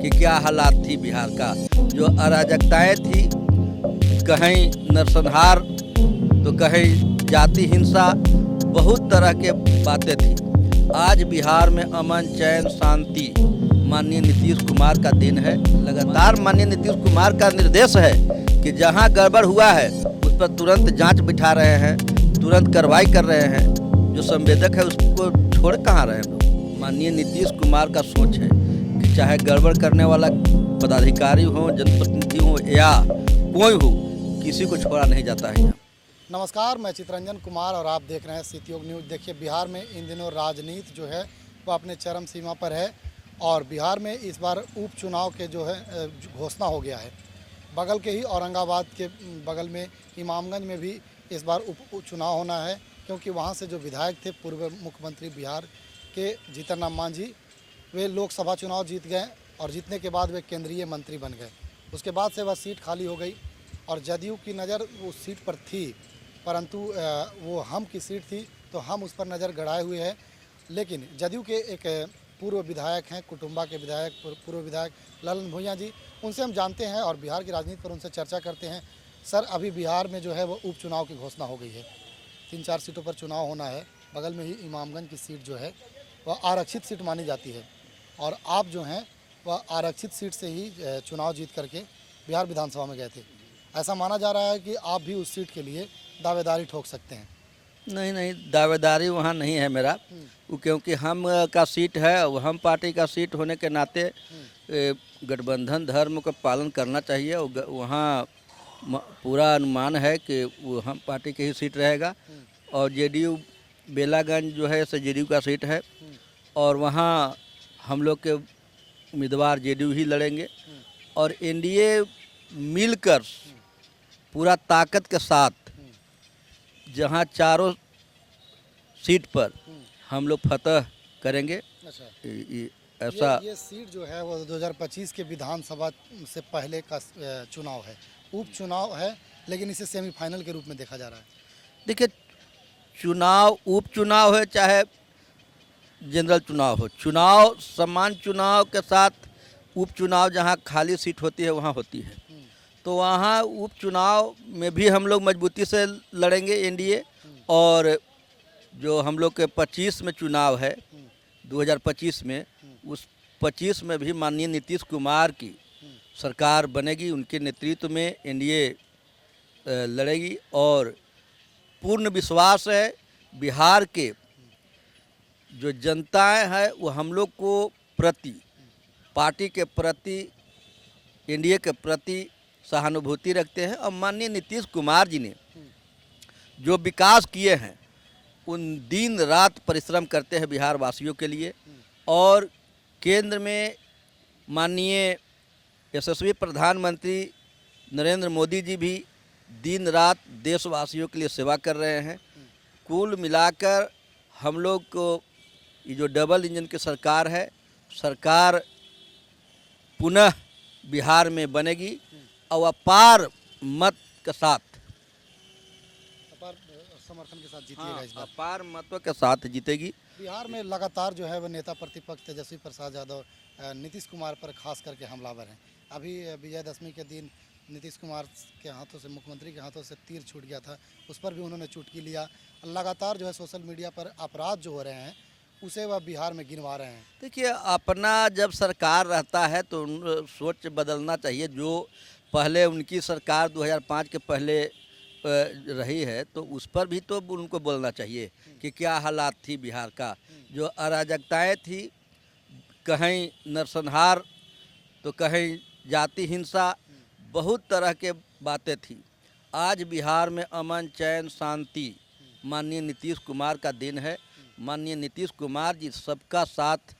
कि क्या हालात थी बिहार का, जो अराजकताएं थी, कहीं नरसंहार तो कहीं जाति हिंसा, बहुत तरह के बातें थी। आज बिहार में अमन चैन शांति माननीय नीतीश कुमार का दिन है। लगातार माननीय नीतीश कुमार का निर्देश है कि जहां गड़बड़ हुआ है उस पर तुरंत जांच बिठा रहे हैं, तुरंत कार्रवाई कर रहे हैं। जो संवेदक है उसको छोड़ कहाँ रहे हैं लोग। माननीय नीतीश कुमार का सोच है कि चाहे गड़बड़ करने वाला पदाधिकारी हो, जनप्रतिनिधि हो या कोई हो, किसी को छोड़ा नहीं जाता है यहाँ। नमस्कार, मैं चितरंजन कुमार और आप देख रहे हैं सिटी न्यूज़। देखिए, बिहार में इन दिनों राजनीति जो है वो अपने चरम सीमा पर है और बिहार में इस बार उपचुनाव के जो है घोषणा हो गया है। बगल के ही औरंगाबाद के बगल में इमामगंज में भी इस बार उपचुनाव होना है, क्योंकि वहाँ से जो विधायक थे पूर्व मुख्यमंत्री बिहार के जीतन राम मांझी, वे लोकसभा चुनाव जीत गए और जीतने के बाद वे केंद्रीय मंत्री बन गए। उसके बाद से वह सीट खाली हो गई और जदयू की नज़र उस सीट पर थी, परंतु वो हम की सीट थी तो हम उस पर नज़र गड़ाए हुए हैं। लेकिन जदयू के एक पूर्व विधायक हैं, कुटुंबा के विधायक, पूर्व विधायक ललन भुइयां जी, उनसे हम जानते हैं और बिहार की राजनीति पर उनसे चर्चा करते हैं। सर, अभी बिहार में जो है वो उपचुनाव की घोषणा हो गई है, 3-4 सीटों पर चुनाव होना है। बगल में ही इमामगंज की सीट जो है वह आरक्षित सीट मानी जाती है और आप जो हैं वह आरक्षित सीट से ही चुनाव जीत करके बिहार विधानसभा में गए थे। ऐसा माना जा रहा है कि आप भी उस सीट के लिए दावेदारी ठोक सकते हैं। नहीं, दावेदारी वहाँ नहीं है मेरा, क्योंकि हम का सीट है, वो हम पार्टी का सीट होने के नाते गठबंधन धर्म का पालन करना चाहिए। वहाँ पूरा अनुमान है कि वो हम पार्टी की ही सीट रहेगा और जेडीयू बेलागंज जो है सो जेडीयू का सीट है और वहाँ हम लोग के उम्मीदवार जेडीयू ही लड़ेंगे और एनडीए मिलकर पूरा ताकत के साथ जहाँ चारों सीट पर हम लोग फतह करेंगे। अच्छा, ऐसा ये सीट जो है वो 2025 के विधानसभा से पहले का चुनाव है, उपचुनाव है, लेकिन इसे सेमीफाइनल के रूप में देखा जा रहा है। देखिए, चुनाव उपचुनाव है चाहे जनरल चुनाव हो, चुनाव समान चुनाव के साथ उपचुनाव जहाँ खाली सीट होती है वहाँ होती है, तो वहाँ उपचुनाव में भी हम लोग मजबूती से लड़ेंगे एनडीए। और जो हम लोग के 25 में चुनाव है 2025 में, उस 25 में भी माननीय नीतीश कुमार की सरकार बनेगी, उनके नेतृत्व में एनडीए लड़ेगी और पूर्ण विश्वास है बिहार के जो जनताएं हैं वो हम लोग को प्रति, पार्टी के प्रति, एनडीए के प्रति सहानुभूति रखते हैं। और माननीय नीतीश कुमार जी ने जो विकास किए हैं उन दिन रात परिश्रम करते हैं बिहार वासियों के लिए और केंद्र में माननीय यशस्वी प्रधानमंत्री नरेंद्र मोदी जी भी दिन रात देशवासियों के लिए सेवा कर रहे हैं। कुल मिलाकर हम लोग को ये जो डबल इंजन की सरकार है, सरकार पुनः बिहार में बनेगी और अपार मत के साथ, अपार समर्थन के साथ जीतिएगा इस बार। अपार मतों के साथ जीतेगी। बिहार में लगातार जो है वो नेता प्रतिपक्ष तेजस्वी प्रसाद यादव नीतीश कुमार पर खास करके हमलावर हैं। अभी विजयदशमी के दिन नीतीश कुमार के हाथों से, मुख्यमंत्री के हाथों से तीर छूट गया था, उस पर भी उन्होंने चुटकी लिया। लगातार जो है सोशल मीडिया पर अपराध जो हो रहे हैं उसे वह बिहार में गिनवा रहे हैं। देखिए, अपना जब सरकार रहता है तो सोच बदलना चाहिए। जो पहले उनकी सरकार 2005 के पहले रही है तो उस पर भी तो उनको बोलना चाहिए कि क्या हालात थी बिहार का, जो अराजकताएं थी, कहीं नरसंहार तो कहीं जाति हिंसा, बहुत तरह के बातें थी। आज बिहार में अमन चैन शांति माननीय नीतीश कुमार का दिन है। माननीय नीतीश कुमार जी सबका साथ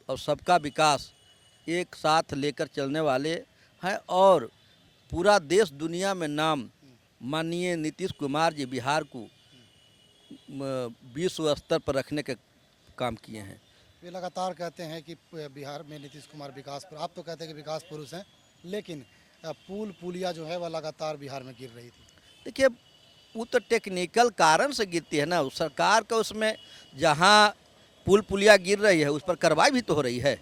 और सबका विकास एक साथ लेकर चलने वाले हैं और पूरा देश दुनिया में नाम माननीय नीतीश कुमार जी बिहार को विश्व स्तर पर रखने के काम किए हैं। वे लगातार कहते हैं कि बिहार में नीतीश कुमार विकास पर, आप तो कहते हैं कि विकास पुरुष हैं, लेकिन पुलिया जो है वह लगातार बिहार में गिर रही थी। देखिए, वो तो टेक्निकल कारण से गिरती है ना, सरकार का उसमें जहाँ पुलिया गिर रही है उस पर कार्रवाई भी तो हो रही है,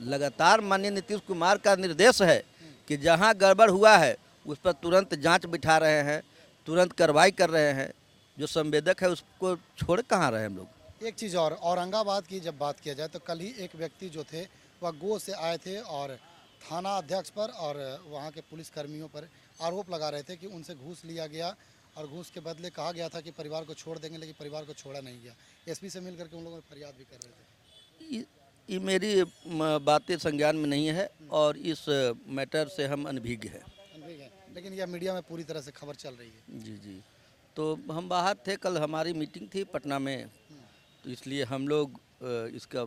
लगातार माननीय नीतीश कुमार का निर्देश है कि जहां गड़बड़ हुआ है उस पर तुरंत जांच बिठा रहे हैं, तुरंत कार्रवाई कर रहे हैं। जो संवेदक है उसको छोड़ कहाँ रहे हम लोग। एक चीज़ और, औरंगाबाद की जब बात किया जाए तो कल ही एक व्यक्ति जो थे वह गो से आए थे और थाना अध्यक्ष पर और वहाँ के पुलिस कर्मियों पर आरोप लगा रहे थे कि उनसे घूस लिया गया और घूस के बदले कहा गया था कि परिवार को छोड़ देंगे, लेकिन परिवार को छोड़ा नहीं गया। एसपी से मिल करके उन लोगों ने फरियाद भी कर रहे थे। ये मेरी बातें संज्ञान में नहीं है और इस मैटर से हम अनभिज्ञ हैं। ठीक है, लेकिन यह मीडिया में पूरी तरह से खबर चल रही है। जी जी। तो हम बाहर थे, कल हमारी मीटिंग थी पटना में, तो इसलिए हम लोग इसका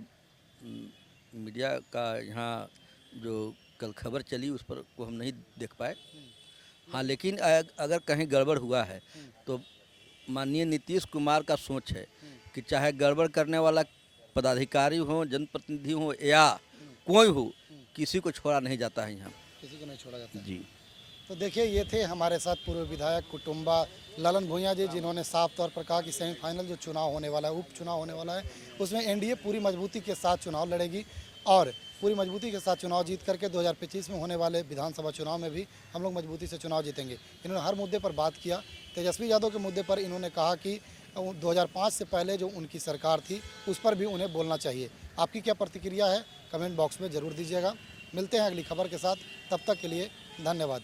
मीडिया का यहाँ जो कल खबर चली उस पर को हम नहीं देख पाए। हाँ, लेकिन अगर कहीं गड़बड़ हुआ है तो माननीय नीतीश कुमार का सोच है कि चाहे गड़बड़ करने वाला पदाधिकारी हो, जनप्रतिनिधि हो या कोई हो, किसी को छोड़ा नहीं जाता है यहाँ। किसी को नहीं छोड़ा जाता है। जी। तो देखिए, ये थे हमारे साथ पूर्व विधायक कुटुंबा ललन भुइयां जी, जिन्होंने साफ तौर पर कहा कि सेमीफाइनल जो चुनाव होने वाला है, उपचुनाव होने वाला है, उसमें एनडीए पूरी मजबूती के साथ चुनाव लड़ेगी और पूरी मजबूती के साथ चुनाव जीत करके 2025 में होने वाले विधानसभा चुनाव में भी हम लोग मजबूती से चुनाव जीतेंगे। इन्होंने हर मुद्दे पर बात किया। तेजस्वी यादव के मुद्दे पर इन्होंने कहा कि 2005 से पहले जो उनकी सरकार थी उस पर भी उन्हें बोलना चाहिए। आपकी क्या प्रतिक्रिया है, कमेंट बॉक्स में ज़रूर दीजिएगा। मिलते हैं अगली खबर के साथ, तब तक के लिए धन्यवाद।